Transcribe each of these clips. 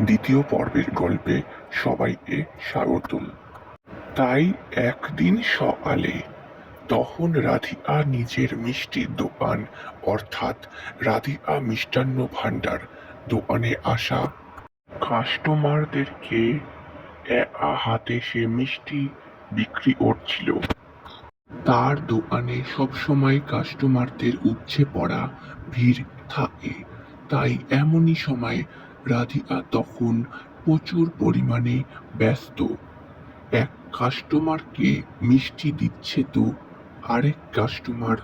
দ্বিতীয় পর্বের গল্পে সবাইকে স্বাগতম। তাই একদিন সকালে তখন রাধিকা নিজের মিষ্টির দোকান অর্থাৎ রাধিকা মিষ্টান্ন ভাণ্ডার দোকানে আসা কাস্টমারদেরকে একা হাতে সে মিষ্টি বিক্রি করছিল। তার দোকানে সবসময় কাস্টমারদের উপচে পড়া ভিড় থাকে। তাই এমনই সময় রাধিকা তখন প্রচুর পরিমাণে ব্যস্ত। এক কাস্টমারকে মিষ্টি দিচ্ছে তো আরেক কাস্টমার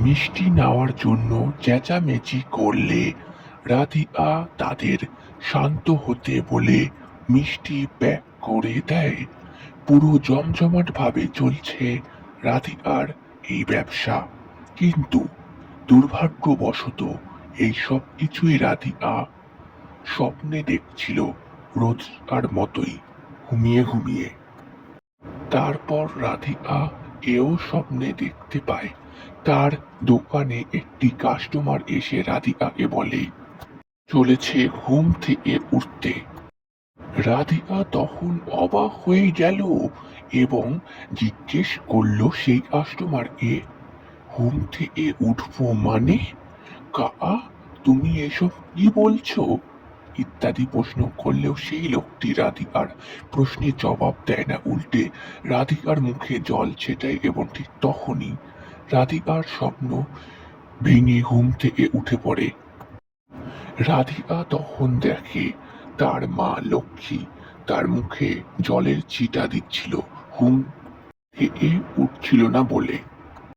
মিষ্টি নেওয়ার জন্য চেঁচামেচি করলে রাধিকা তাদের শান্ত হতে বলে মিষ্টি প্যাক করে দেয়। পুরো জমজমাট ভাবে চলছে রাধিকার এই ব্যবসা। কিন্তু দুর্ভাগ্যবশত এই সব কিছুই রাধিকা স্বপ্নে দেখছিল, রোজকার মতোই ঘুমিয়ে ঘুমিয়ে। তারপর রাধিকা এও স্বপ্নে দেখতে পায় তার দোকানে একটি কাস্টমার এসে রাধিকাকে বলে চলেছে ঘুম থেকে উঠতে। রাধিকা তখন অবাক হয়ে গেল এবং জিজ্ঞেস করলো সেই কাস্টমারকে, ঘুম থেকে উঠবো মানে? কাকা, তুমি এসব কি বলছো? ইত্যাদি প্রশ্ন করলেও সেই লোকটি রাধিকার প্রশ্নের জবাব দেয় না, উল্টে রাধিকার মুখে জল ছেটায় এবং ঠিক তখনই রাধিকার স্বপ্ন ভেঙে ঘুম থেকে উঠে পড়ে। রাধিকা তখন দেখে তার মা লক্ষ্মী তার মুখে জলের ছিটা দিচ্ছিল ঘুম থেকে উঠছিল না বলে।